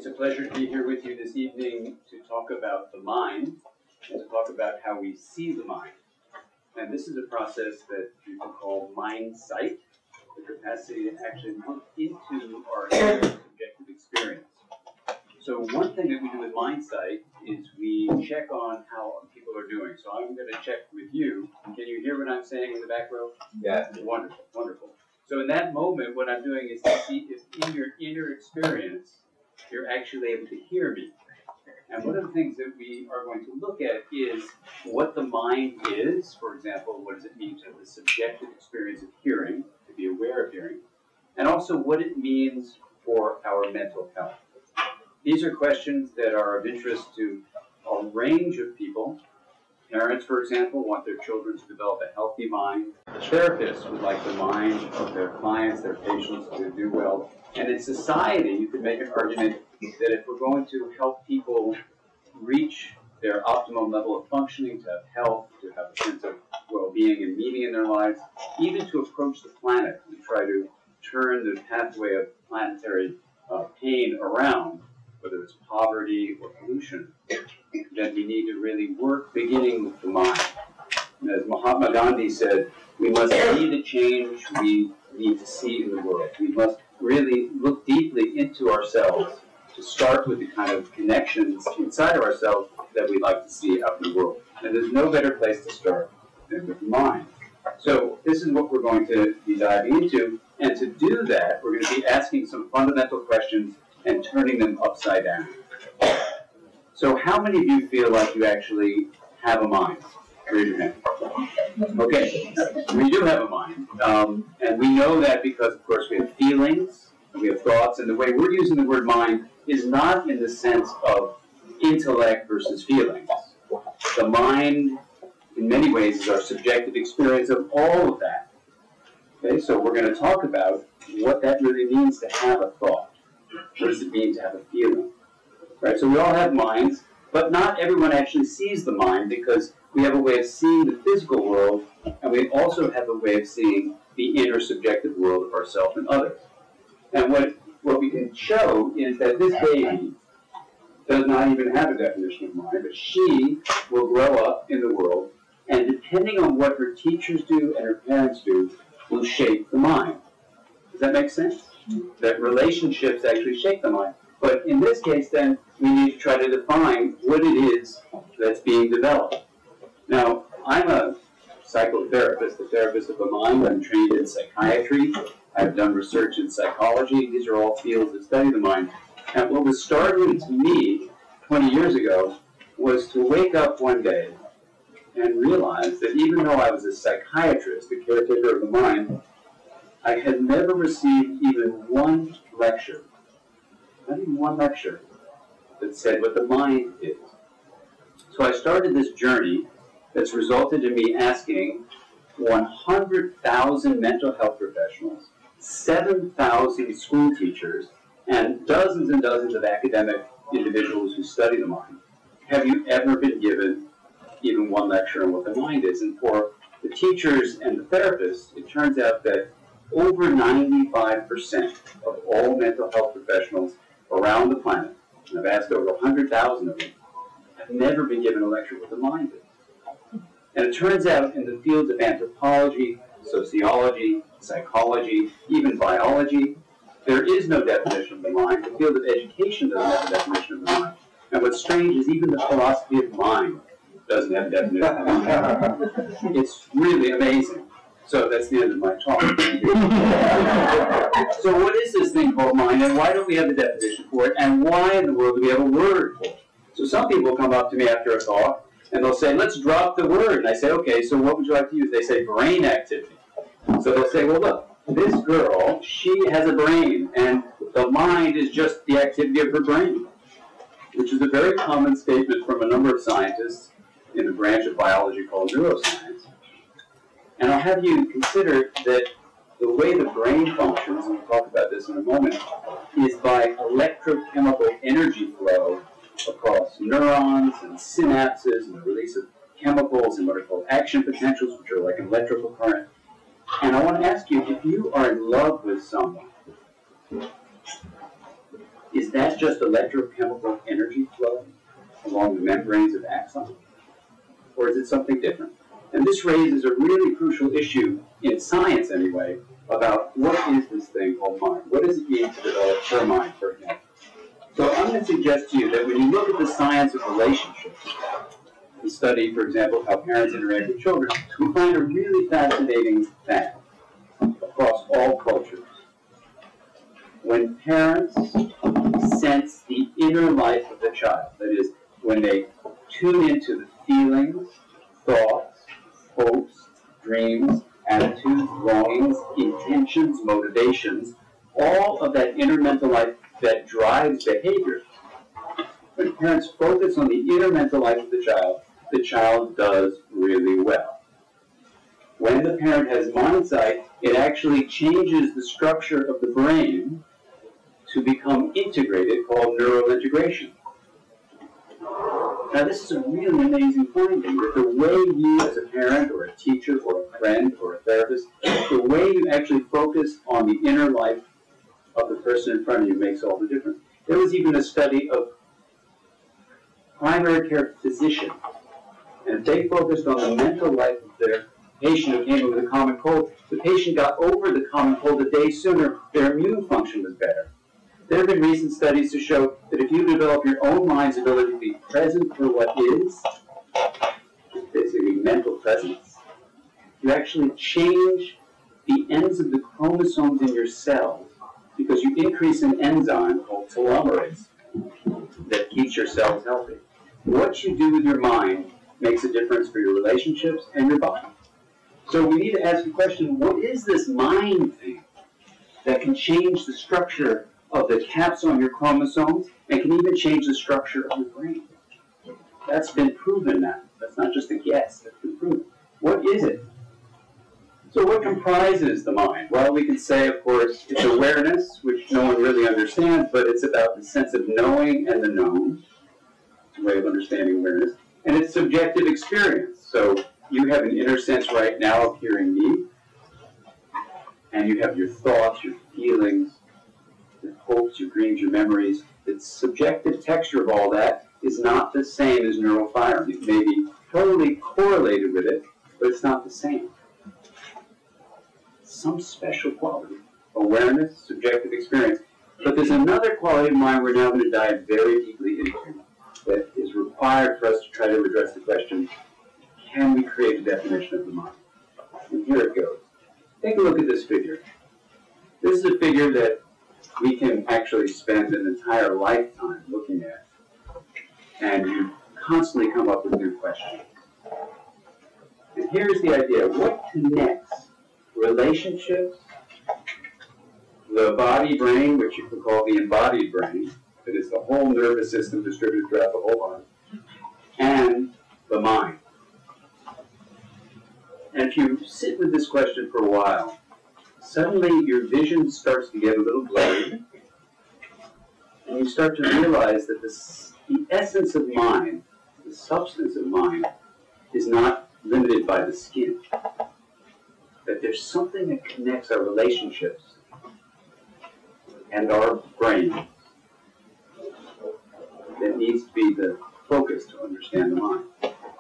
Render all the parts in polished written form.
a pleasure to be here with you this evening to talk about the mind and to talk about how we see the mind. And this is a process that people call Mindsight, the capacity to actually look into our subjective experience. So one thing that we do with Mindsight is we check on how people are doing. So I'm going to check with you. Can you hear what I'm saying in the back row? Yeah. Wonderful, wonderful. So in that moment, what I'm doing is to see if in your inner experience, you're actually able to hear me. And one of the things that we are going to look at is what the mind is. For example, what does it mean to have the subjective experience of hearing, to be aware of hearing, and also what it means for our mental health. These are questions that are of interest to a range of people. Parents, for example, want their children to develop a healthy mind. Therapists would like the mind of their clients, their patients, to do well. And in society, you could make an argument that if we're going to help people reach their optimum level of functioning, to have health, to have a sense of well-being and meaning in their lives, even to approach the planet and try to turn the pathway of planetary pain around, whether it's poverty or pollution, that we need to really work beginning with the mind. And as Mahatma Gandhi said, we must see the change we need to see in the world. We must really look deeply into ourselves to start with the kind of connections inside of ourselves that we'd like to see out in the world. And there's no better place to start than with the mind. So this is what we're going to be diving into. And to do that, we're going to be asking some fundamental questions and turning them upside down. So how many of you feel like you actually have a mind? Raise your hand. Okay, we do have a mind. And we know that because, of course, we have feelings, and we have thoughts, and the way we're using the word mind is not in the sense of intellect versus feelings. The mind, in many ways, is our subjective experience of all of that. Okay, so we're going to talk about what that really means to have a thought. What does it mean to have a feeling? Right, so we all have minds, but not everyone actually sees the mind because we have a way of seeing the physical world, and we also have a way of seeing the inner subjective world of ourselves and others. And what we can show is that this baby does not even have a definition of mind, but she will grow up in the world, and depending on what her teachers do and her parents do, will shape the mind. Does that make sense? That relationships actually shape the mind. But in this case, then, we need to try to define what it is that's being developed. Now, I'm a psychotherapist, a therapist of the mind. I'm trained in psychiatry. I've done research in psychology. These are all fields that study the mind. And what was startling to me 20 years ago was to wake up one day and realize that even though I was a psychiatrist, a caretaker of the mind, I had never received even one lecture, not even one lecture, that said what the mind is. So I started this journey that's resulted in me asking 100,000 mental health professionals, 7,000 school teachers, and dozens of academic individuals who study the mind, have you ever been given even one lecture on what the mind is? And for the teachers and the therapists, it turns out that over 95% of all mental health professionals around the planet, and I've asked over 100,000 of them, have never been given a lecture what the mind is. And it turns out in the fields of anthropology, sociology, psychology, even biology, there is no definition of the mind. The field of education doesn't have a definition of the mind. And what's strange is even the philosophy of mind doesn't have a definition of the mind. It's really amazing. So that's the end of my talk. So what is this thing called mind, and why don't we have a definition for it, and why in the world do we have a word for it? So some people come up to me after a talk, and they'll say, let's drop the word. And I say, okay, so what would you like to use? They say brain activity. So they'll say, well, look, this girl, she has a brain, and the mind is just the activity of her brain, which is a very common statement from a number of scientists in a branch of biology called neuroscience. And I'll have you consider that the way the brain functions, and we'll talk about this in a moment, is by electrochemical energy flow across neurons and synapses and the release of chemicals and what are called action potentials, which are like an electrical current. And I want to ask you, if you are in love with someone, is that just electrochemical energy flowing along the membranes of axons? Or is it something different? And this raises a really crucial issue, in science anyway, about what is this thing called mind? What does it mean to develop your mind, for example? So I'm going to suggest to you that when you look at the science of relationships, and study, for example, how parents interact with children, we find a really fascinating fact across all cultures. When parents sense the inner life of the child, that is, when they tune into the feelings, thoughts, hopes, dreams, attitudes, longings, intentions, motivations, all of that inner mental life that drives behavior. When parents focus on the inner mental life of the child does really well. When the parent has mindsight, it actually changes the structure of the brain to become integrated, called neural integration. Now, this is a really amazing finding, that the way you as a parent or a teacher or a friend or a therapist, the way you actually focus on the inner life of the person in front of you makes all the difference. There was even a study of primary care physicians, and if they focused on the mental life of their patient who came in with a common cold, the patient got over the common cold a day sooner, their immune function was better. There have been recent studies to show that if you develop your own mind's ability to be present for what is, basically mental presence, you actually change the ends of the chromosomes in your cells because you increase an enzyme called telomerase that keeps your cells healthy. What you do with your mind makes a difference for your relationships and your body. So we need to ask the question, what is this mind thing that can change the structure of the caps on your chromosomes and can even change the structure of your brain? That's been proven now. That's not just a guess, that's been proven. What is it? So what comprises the mind? Well, we can say, of course, it's awareness, which no one really understands, but it's about the sense of knowing and the known. It's a way of understanding awareness. And it's subjective experience. So you have an inner sense right now of hearing me, and you have your thoughts, your feelings, your hopes, your dreams, your memories. The subjective texture of all that is not the same as neural firing. It may be totally correlated with it, but it's not the same. Some special quality. Awareness, subjective experience. But there's another quality of mind we're now going to dive very deeply into that is required for us to try to address the question, can we create a definition of the mind? And here it goes. Take a look at this figure. This is a figure that we can actually spend an entire lifetime looking at, and you constantly come up with new questions. And here's the idea. What connects relationships, the body-brain, which you could call the embodied brain, that is the whole nervous system distributed throughout the whole body, and the mind? And if you sit with this question for a while, suddenly your vision starts to get a little blurry, and you start to realize that the essence of mind, the substance of mind, is not limited by the skin. That there's something that connects our relationships and our brain that needs to be the focus to understand the mind.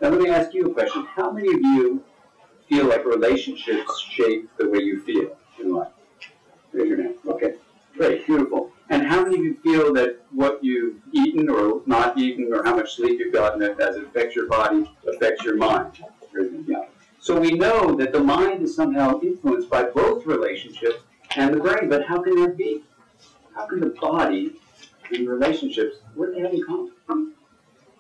Now let me ask you a question. How many of you feel like relationships shape the way you feel in life? Raise your hand. Okay, great, beautiful. And how many of you feel that what you've eaten or not eaten or how much sleep you've gotten, that as it affects your body, affects your mind? Yeah. So we know that the mind is somehow influenced by both relationships and the brain, but how can that be? How can the body and relationships, what do they have in common?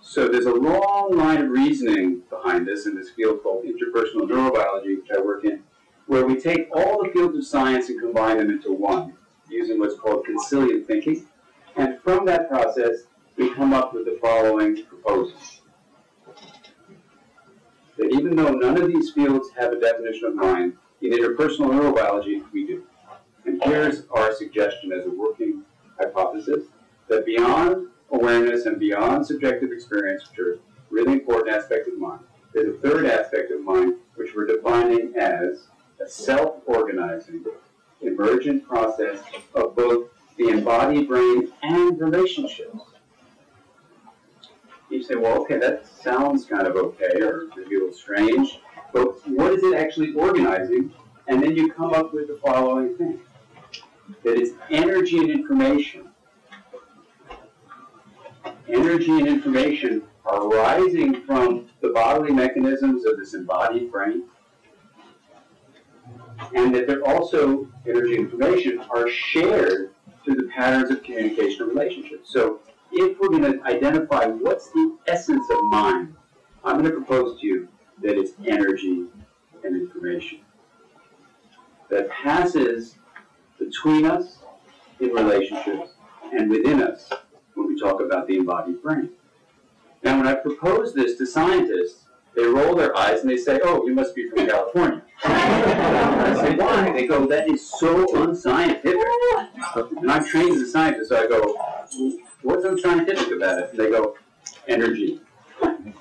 So there's a long line of reasoning behind this in this field called interpersonal neurobiology, which I work in, where we take all the fields of science and combine them into one, using what's called conciliant thinking. And from that process, we come up with the following proposals. That even though none of these fields have a definition of mind, in interpersonal neurobiology, we do. And here's our suggestion as a working hypothesis, that beyond awareness and beyond subjective experience, which are really important aspects of mind, there's a third aspect of mind, which we're defining as a self-organizing, emergent process of both the embodied brain, and relationships. You say, well, okay, that sounds kind of okay, or maybe a little strange, but what is it actually organizing? And then you come up with the following thing, that it's energy and information. Energy and information are rising from the bodily mechanisms of this embodied brain, and that they're also, energy and information, are shared through the patterns of communication and relationships. So if we're going to identify what's the essence of mind, I'm going to propose to you that it's energy and information that passes between us in relationships and within us when we talk about the embodied brain. Now, when I propose this to scientists, they roll their eyes and they say, oh, you must be from California. I say, why? They go, that is so unscientific. And I'm trained as a scientist, so I go, what's unscientific about it? And they go, energy. And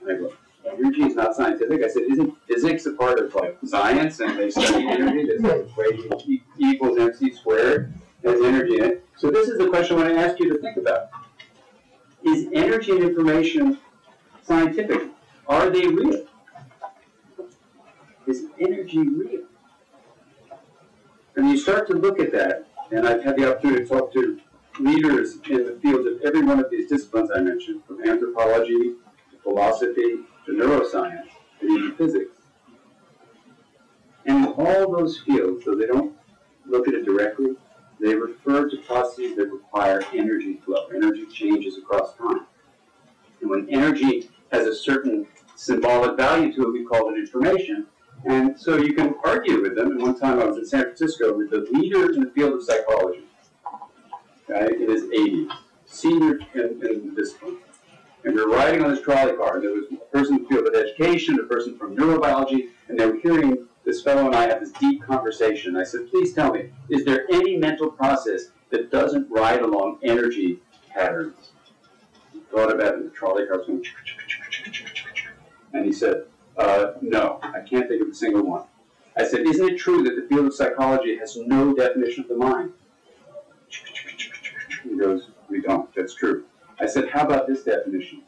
I go, energy is not scientific? I said, isn't physics a part of like science? And they study energy. There's an equation, E equals mc squared, has energy in it. So this is the question I want to ask you to think about. Is energy and information scientific? Are they real? Is energy real? And you start to look at that, and I've had the opportunity to talk to leaders in the field of every one of these disciplines I mentioned, from anthropology to philosophy to neuroscience to even physics. And in all those fields, though they don't look at it directly, they refer to processes that require energy flow. Energy changes across time. And when energy has a certain symbolic value to it, we call it information. And so you can argue with them. And one time I was in San Francisco with the leader in the field of psychology, in his 80s, senior in the discipline. And we were riding on this trolley car. There was a person in the field of education, a person from neurobiology, and they were hearing this fellow and I have this deep conversation. I said, please tell me, is there any mental process that doesn't ride along energy patterns? He thought about it, and the trolley car was going, and he said, no, I can't think of a single one. I said, isn't it true that the field of psychology has no definition of the mind? He goes, we don't, that's true. I said, how about this definition?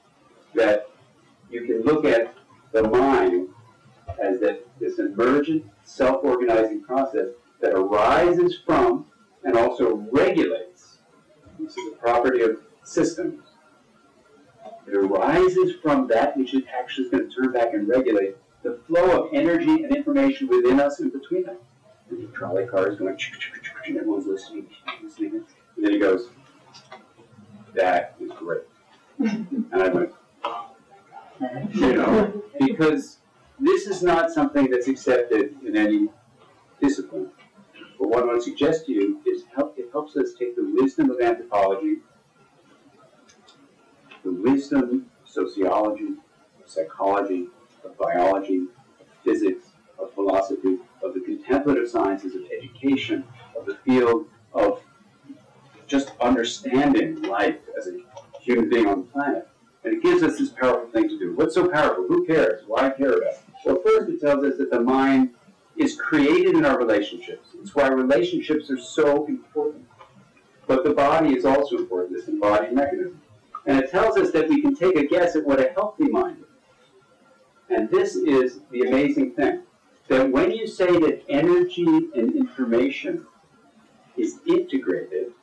That you can look at the mind as this emergent, self-organizing process that arises from and also regulates. This is a property of systems. It arises from that which it actually is going to turn back and regulate the flow of energy and information within us and between us. And the trolley car is going, and everyone's listening, and then he goes, that is great. And I went, because this is not something that's accepted in any discipline. But what I want to suggest to you is it helps us take the wisdom of anthropology, the wisdom of sociology, of psychology, of biology, of physics, of philosophy, of the contemplative sciences, of education, of the field of just understanding life as a human being on the planet. And it gives us this powerful thing to do. What's so powerful? Who cares? Why care about it? Well, first it tells us that the mind is created in our relationships. It's why relationships are so important. But the body is also important, this embodied mechanism. And it tells us that we can take a guess at what a healthy mind is. And this is the amazing thing, that when you say that energy and information is integrated,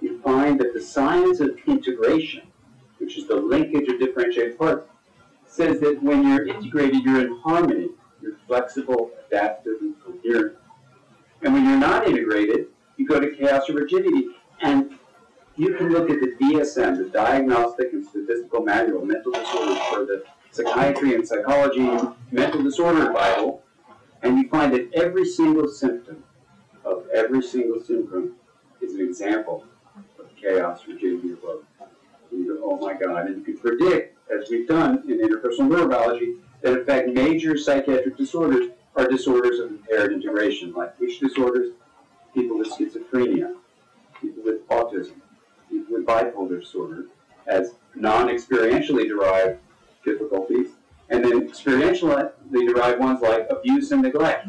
you find that the science of integration, which is the linkage of differentiated parts, says that when you're integrated, you're in harmony. You're flexible, adaptive, and coherent. And when you're not integrated, you go to chaos or rigidity. And you can look at the DSM, the Diagnostic and Statistical Manual, Mental Disorders for the Psychiatry and Psychology Mental Disorder Bible, and you find that every single symptom of every single syndrome is an example of chaos, rigidity, or growth. And you go, oh my God, and you can predict, as we've done in interpersonal neurobiology, that in fact major psychiatric disorders are disorders of impaired integration, like which disorders? People with schizophrenia, people with autism, people with bipolar disorder, as non-experientially derived difficulties, and then experientially derived ones like abuse and neglect.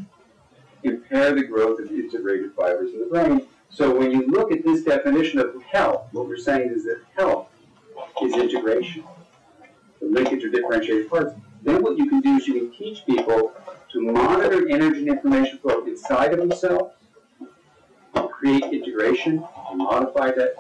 impair the growth of integrated fibers in the brain. So when you look at this definition of health, what we're saying is that health is integration, the linkage of differentiated parts. Then what you can do is you can teach people to monitor energy and information flow inside of themselves, create integration, and modify that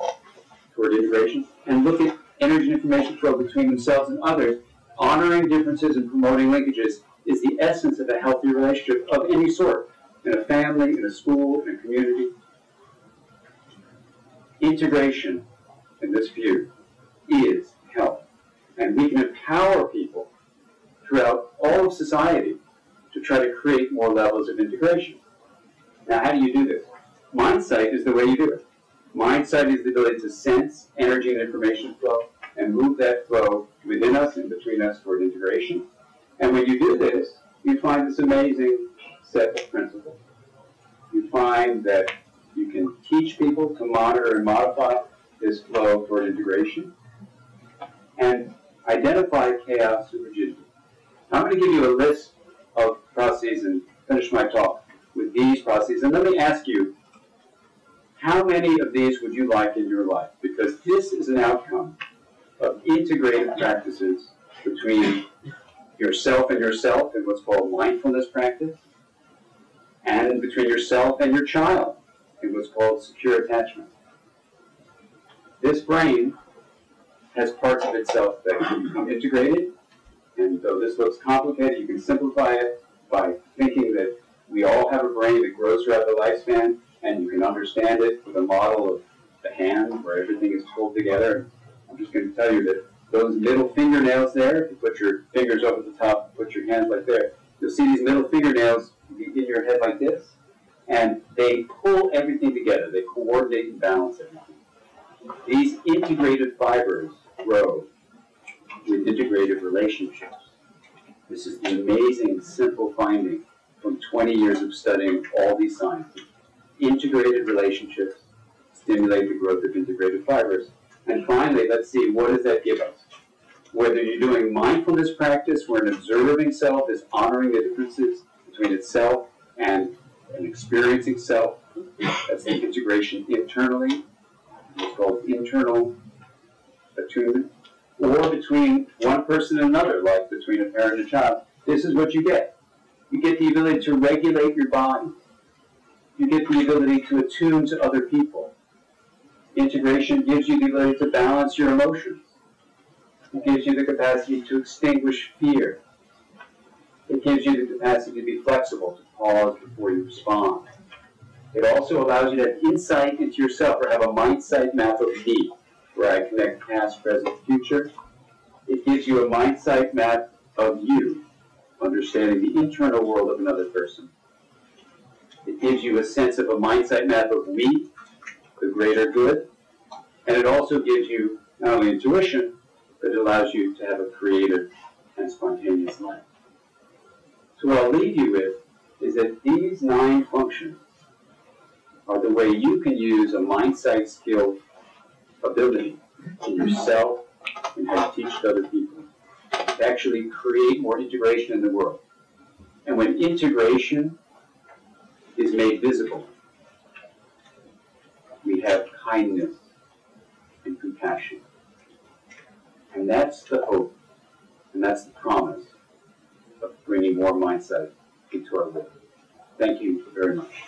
toward integration, and look at energy and information flow between themselves and others. Honoring differences and promoting linkages is the essence of a healthy relationship of any sort, in a family, in a school, in a community. Integration, in this view, is health. And we can empower people throughout all of society to try to create more levels of integration. Now, how do you do this? Mindsight is the way you do it. Mindsight is the ability to sense energy and information flow and move that flow within us and between us toward integration. And when you do this, you find this amazing set of principles. You find that you can teach people to monitor and modify this flow toward integration and identify chaos and rigidity. I'm going to give you a list of processes and finish my talk with these processes. And let me ask you, how many of these would you like in your life? Because this is an outcome of integrated practices between yourself and what's called mindfulness practice, and between yourself and your child in what's called secure attachment. This brain has parts of itself that can become integrated, and though this looks complicated, you can simplify it by thinking that we all have a brain that grows throughout the lifespan, and you can understand it with a model of the hand where everything is pulled together. I'm just going to tell you that those middle fingernails there, if you put your fingers over the top, put your hands like there, you'll see these middle fingernails in your head like this, and they pull everything together. They coordinate and balance everything. These integrated fibers grow with integrated relationships. This is the amazing, simple finding from 20 years of studying all these sciences. Integrated relationships stimulate the growth of integrated fibers. And finally, let's see, what does that give us? Whether you're doing mindfulness practice, where an observing self is honoring the differences between itself and an experiencing self, that's the integration internally, it's called internal attunement, or between one person and another, like between a parent and a child, this is what you get. You get the ability to regulate your body. You get the ability to attune to other people. Integration gives you the ability to balance your emotions. It gives you the capacity to extinguish fear. It gives you the capacity to be flexible, to pause before you respond. It also allows you to have insight into yourself, or have a Mindsight map of me, where I connect past, present, future. It gives you a Mindsight map of you, understanding the internal world of another person. It gives you a sense of a Mindsight map of we, the greater good. And it also gives you not only intuition, but it allows you to have a creative and spontaneous life. So what I'll leave you with is that these 9 functions are the way you can use a Mindsight skill ability in yourself and how to teach to other people to actually create more integration in the world. And when integration is made visible, we have kindness and compassion. And that's the hope, and that's the promise of bringing more Mindsight into our world. Thank you very much.